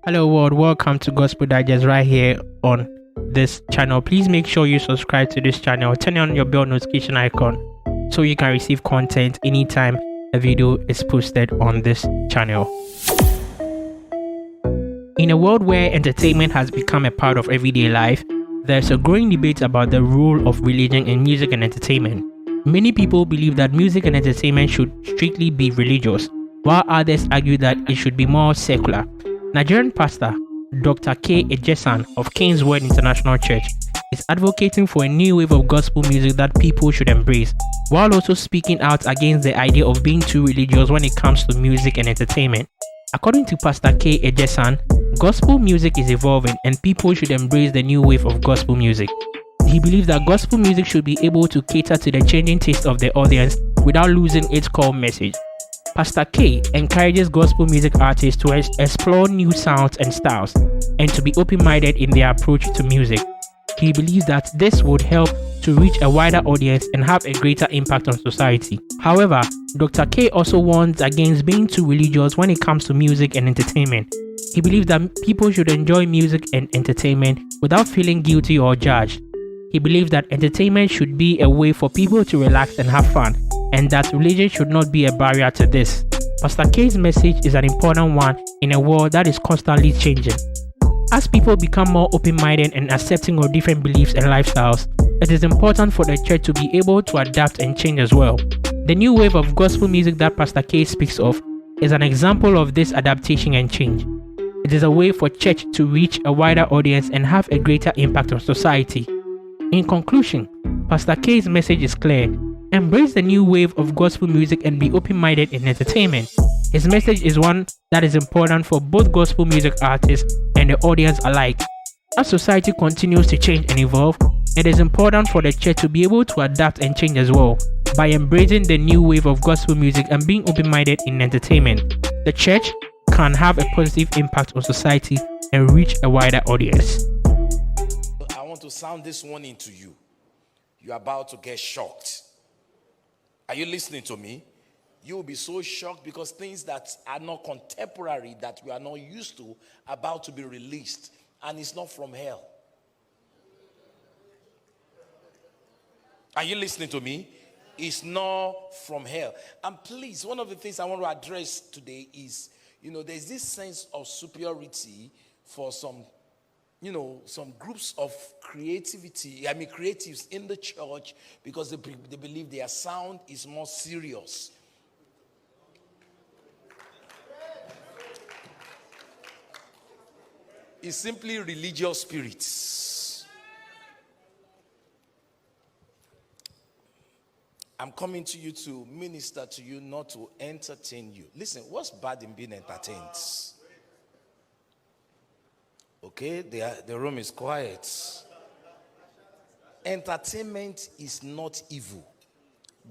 Hello world, welcome to Gospel Digest right here on this channel. Please make sure you subscribe to this channel, turn on your bell notification icon so you can receive content anytime a video is posted on this channel. In a world where entertainment has become a part of everyday life, there's a growing debate about the role of religion in music and entertainment. Many people believe that music and entertainment should strictly be religious, while others argue that it should be more secular. Nigerian pastor Dr. K. Ejesan of King's Word International Church is advocating for a new wave of gospel music that people should embrace, while also speaking out against the idea of being too religious when it comes to music and entertainment. According to Pastor K. Ejesan, gospel music is evolving and people should embrace the new wave of gospel music. He believes that gospel music should be able to cater to the changing taste of the audience without losing its core message. Pastor K encourages gospel music artists to explore new sounds and styles and to be open-minded in their approach to music. He believes that this would help to reach a wider audience and have a greater impact on society. However, Dr. K also warns against being too religious when it comes to music and entertainment. He believes that people should enjoy music and entertainment without feeling guilty or judged. He believes that entertainment should be a way for people to relax and have fun, and that religion should not be a barrier to this. Pastor K's message is an important one in a world that is constantly changing. As people become more open-minded and accepting of different beliefs and lifestyles, it is important for the church to be able to adapt and change as well. The new wave of gospel music that Pastor K speaks of is an example of this adaptation and change. It is a way for church to reach a wider audience and have a greater impact on society. In conclusion, Pastor K's message is clear. Embrace the new wave of gospel music and be open-minded in entertainment. His message is one that is important for both gospel music artists and the audience alike. As society continues to change and evolve, it is important for the church to be able to adapt and change as well. By embracing the new wave of gospel music and being open-minded in entertainment, the church can have a positive impact on society and reach a wider audience. I want to sound this one into you. You're about to get shocked. Are you listening to me? You will be so shocked because things that are not contemporary, that we are not used to, are about to be released. And it's not from hell. Are you listening to me? It's not from hell. And please, one of the things I want to address today is, there's this sense of superiority for some groups of creatives in the church because they believe their sound is more serious. It's simply religious spirits. I'm coming to you to minister to you, not to entertain you. Listen, what's bad in being entertained? Okay, the room is quiet. Entertainment is not evil.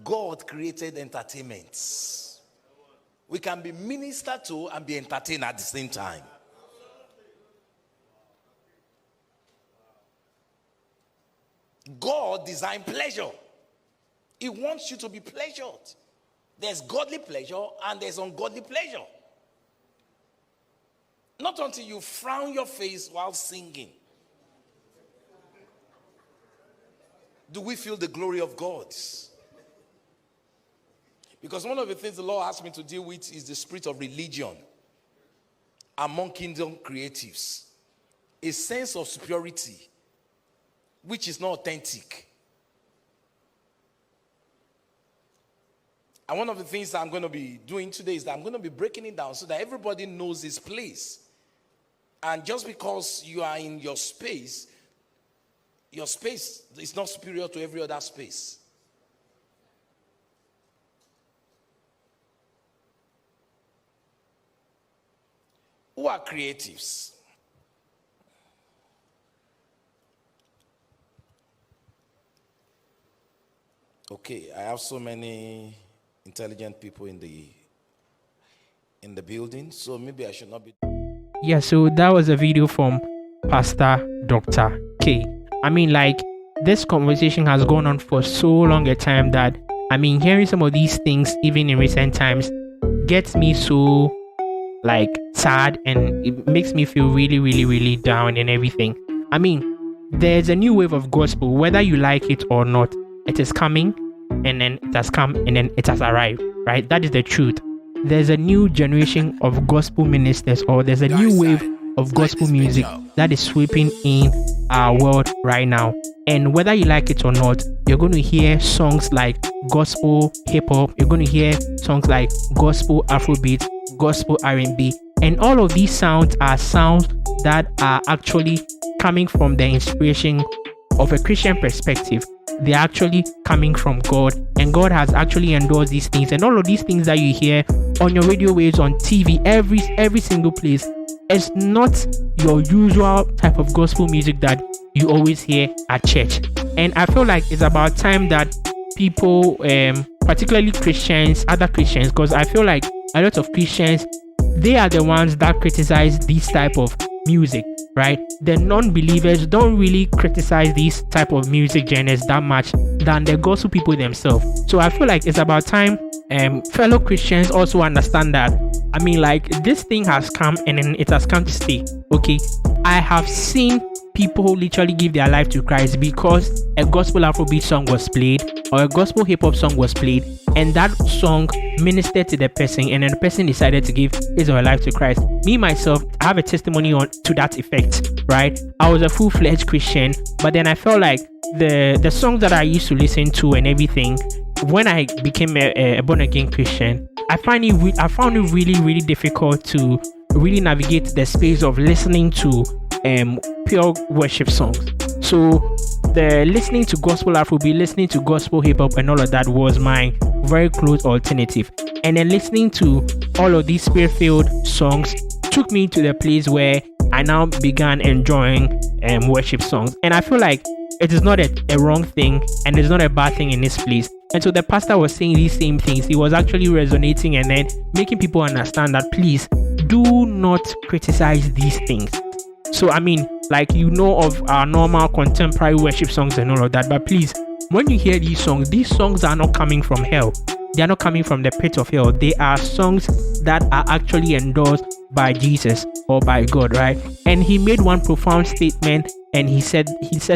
God created entertainment. We can be ministered to and be entertained at the same time. God designed pleasure. He wants you to be pleasured. There's godly pleasure and there's ungodly pleasure. Not until you frown your face while singing do we feel the glory of God. Because one of the things the Lord asked me to deal with is the spirit of religion among kingdom creatives. A sense of superiority which is not authentic. And one of the things that I'm going to be doing today is that I'm going to be breaking it down so that everybody knows his place. And just because you are in your space is not superior to every other space. Who are creatives? Okay, I have so many intelligent people in the building, so maybe I should not be. Yeah, so that was a video from Pastor Dr. K. This conversation has gone on for so long a time that, hearing some of these things, even in recent times, gets me so like sad, and it makes me feel really, really, really down and everything. I mean, there's a new wave of gospel, whether you like it or not. It is coming, and then it has come, and then it has arrived, right? That is the truth. There's a new generation of gospel ministers, or there's a new wave of gospel music that is sweeping in our world right now. And whether you like it or not, you're going to hear songs like gospel hip hop, you're going to hear songs like gospel Afrobeat, gospel R&B, and all of these sounds are sounds that are actually coming from the inspiration of a Christian perspective. They're actually coming from God, and God has actually endorsed these things. And all of these things that you hear on your radio waves, on TV, every single place, it's not your usual type of gospel music that you always hear at church. And I feel like it's about time that people, particularly Christians, other Christians, because I feel like a lot of Christians, they are the ones that criticize this type of music, right? The non-believers don't really criticize these type of music genres that much than the gospel people themselves. So I feel like it's about time fellow Christians also understand that. I mean, like, this thing has come and then it has come to stay. Okay, I have seen people literally give their life to Christ because a gospel Afrobeat song was played or a gospel hip hop song was played, and that song ministered to the person, and then the person decided to give his or her life to Christ. Me myself, I have a testimony on to that effect, right? I was a full-fledged Christian, but then I felt like the songs that I used to listen to and everything, when I became a born-again Christian, I found it really, really difficult to really navigate the space of listening to pure worship songs. So the listening to gospel Afrobeat, listening to gospel hip hop and all of that was my very close alternative. And then listening to all of these spirit-filled songs took me to the place where I now began enjoying worship songs. And I feel like it is not a wrong thing, and it's not a bad thing in this place. And so the pastor was saying these same things. He was actually resonating and then making people understand that, please do not criticize these things. So I mean, like, you know of our normal contemporary worship songs and all of that, but please, when you hear these songs are not coming from hell. They are not coming from the pit of hell. They are songs that are actually endorsed by Jesus or by God, right? And he made one profound statement, and he said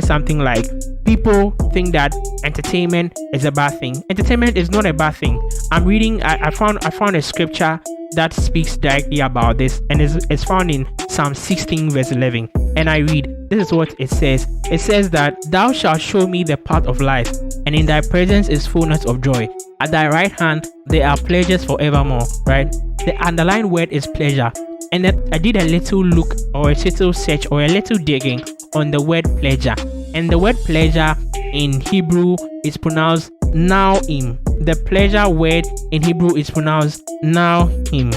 something like, people think that entertainment is a bad thing. Entertainment is not a bad thing. I found a scripture that speaks directly about this, and it's found in Psalm 16 verse 11, and I read, this is what it says. It says that thou shalt show me the path of life, and in thy presence is fullness of joy. At thy right hand there are pleasures forevermore, right? The underlined word is pleasure. And then I did a little look or a little search or a little digging on the word pleasure. And the word pleasure in Hebrew is pronounced na'im. The pleasure word in Hebrew is pronounced na'im.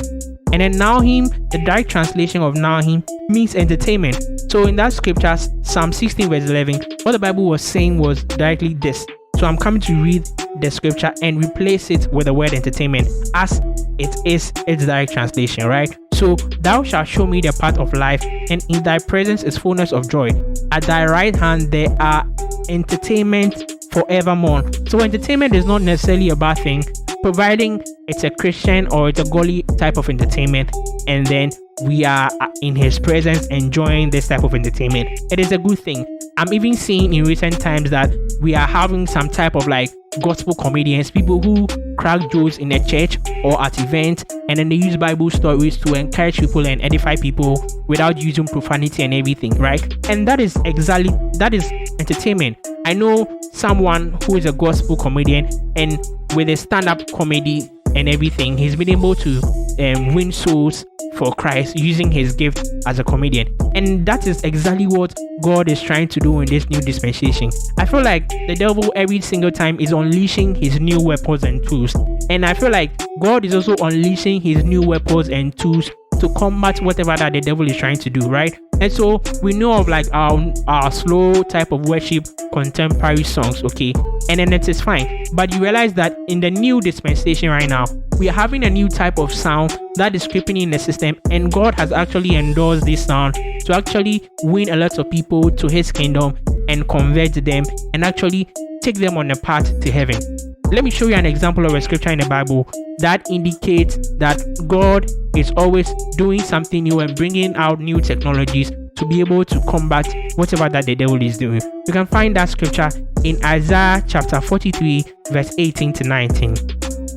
And then na'im, the direct translation of na'im means entertainment. So in that scripture, Psalm 16 verse 11, what the Bible was saying was directly this. So I'm coming to read the scripture and replace it with the word entertainment as it is its direct translation, right? So thou shalt show me the path of life, and in thy presence is fullness of joy. At thy right hand there are entertainment forevermore. So entertainment is not necessarily a bad thing, providing it's a Christian or it's a godly type of entertainment, and then we are in his presence enjoying this type of entertainment. It is a good thing. I'm even seeing in recent times that we are having some type of like gospel comedians, people who crack jokes in a church or at events, and then they use Bible stories to encourage people and edify people without using profanity and everything, right? And that is entertainment. I know someone who is a gospel comedian, and with a stand-up comedy and everything, he's been able to win souls for Christ using his gift as a comedian. And that is exactly what God is trying to do in this new dispensation. I feel like the devil every single time is unleashing his new weapons and tools, and I feel like God is also unleashing his new weapons and tools to combat whatever that the devil is trying to do, right? And so we know of like our slow type of worship contemporary songs, okay, and then it is fine. But you realize that in the new dispensation right now, we are having a new type of sound that is creeping in the system, and God has actually endorsed this sound to actually win a lot of people to his kingdom and convert them and actually take them on the path to heaven. Let me show you an example of a scripture in the Bible that indicates that God is always doing something new and bringing out new technologies to be able to combat whatever that the devil is doing. You can find that scripture in Isaiah chapter 43 verse 18 to 19.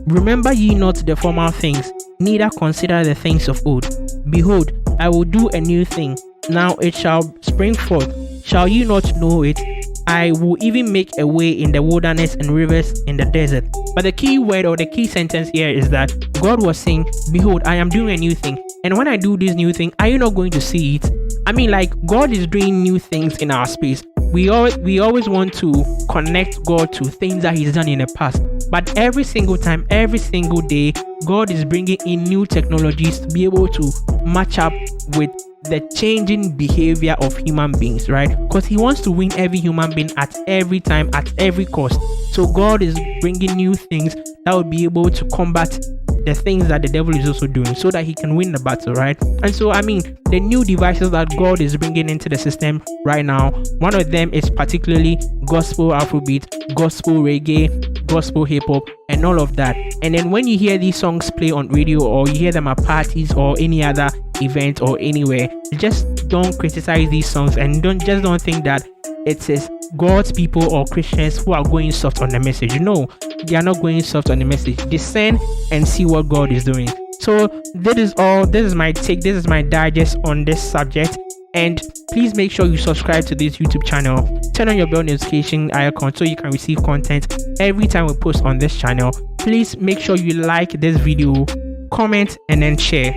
Remember ye not the former things, neither consider the things of old. Behold, I will do a new thing. Now it shall spring forth. Shall ye not know it? I will even make a way in the wilderness and rivers in the desert. But the key word or the key sentence here is that God was saying, behold, I am doing a new thing. And when I do this new thing, are you not going to see it? I mean, like, God is doing new things in our space. We always want to connect God to things that He's done in the past. But every single time, every single day, God is bringing in new technologies to be able to match up with the changing behavior of human beings, right? Because He wants to win every human being at every time, at every cost. So God is bringing new things that will be able to combat the things that the devil is also doing so that he can win the battle, right? And so, I mean, the new devices that God is bringing into the system right now, one of them is particularly gospel Afrobeat, gospel reggae, gospel hip hop, and all of that. And then when you hear these songs play on radio or you hear them at parties or any other event or anywhere, just don't criticize these songs and don't think that it is God's people or Christians who are going soft on the message. No, they are not going soft on the message. Discern and see what God is doing. So this is all. This is my take. This is my digest on this subject. And please make sure you subscribe to this YouTube channel. Turn on your bell notification icon so you can receive content every time we post on this channel. Please make sure you like this video, comment, and then share.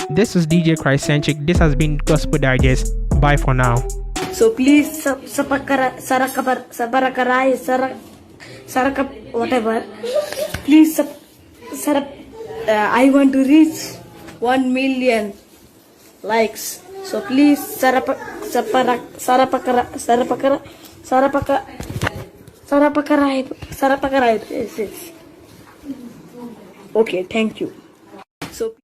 This is DJ Christ-centric. This has been Gospel Digest. Bye for now. So please whatever. Please I want to reach 1 million likes. So please okay, thank you. So